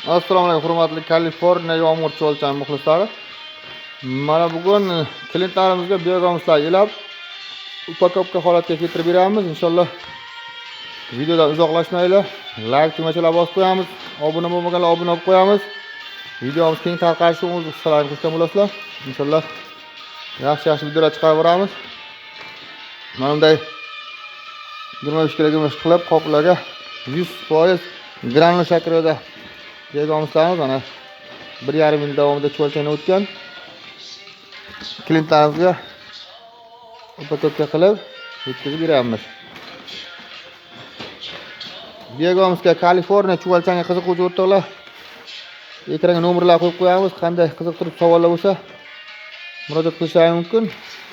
Assalomu alaykum hurmatli Kaliforniya yomg'ir cho'lchan muxlislari. Mana bugun klientlarimizga biogomislar ilab upakovka holatga keltirib beramiz. Inshaalloh videodan uzoqlashmaylar. Like tugmachalarni bosib qo'yamiz. Obuna bo'lmaganlar obuna bo'lib qo'yamiz. Videomiz keng tarqalishini umid qilgan bo'lasizlar. Inshaalloh yaxshi videolar chiqarib boramiz. Mana bunday 23 kg qilib qoplarga 100% granul shaklida biogomislarimiz mana 1,5 yil davomida cho'lchani o'tgan. Klientlarimizga upakovka qilib yetkazib beramiz. Biogomisga Kaliforniya cho'lchanga qiziquvchi o'rtoqlar ekranga nomerlar qo'yib qo'yamiz. Qanday qiziqtirib savollar bo'lsa murojaat qilishingiz mumkin.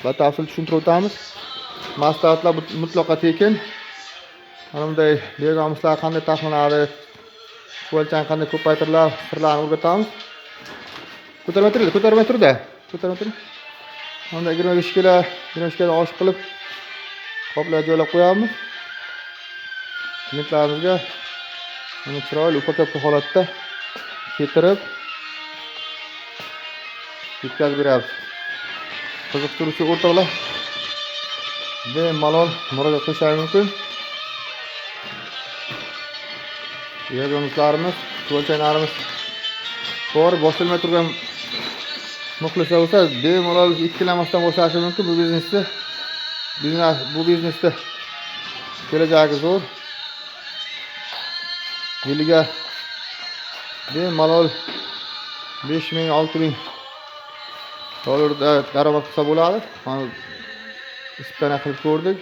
Batafsil tushuntirib o'tamiz. Maslahatlar mutlaqo tekin. Mana bunday biogomislar qanday taxlanadi, cho'lchani qanday ko'paytiriladi, sirlarini o'rgatamiz. Ko'tarmay turda. Mana 25 kg oshib qilib qoplarga joylab qo'yamiz. Klientlarimizga mana chiroyli upakovka holatda keltirib yetkazib beramiz. Qiziqtiruvchi o'rtoqlar bemalol murojaat qilishingiz mumkin. Biogomislarimiz, cho'lchanlarimiz bor, bosilmay turgan muxlislar bo'lsa bemalol ikkilanmasdan boshlashi mumkin. Bu biznesda kelajagi zo'r. Yiliga bemalol 5,000-6,000 dollarda daromad qilsa bo'ladi. Mana ispana qilib ko'rdik.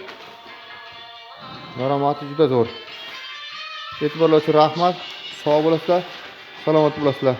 Daromadi juda zo'r. E'tiborlar uchun rahmat. Sog' bo'lasizlar, salomat bo'lasizlar.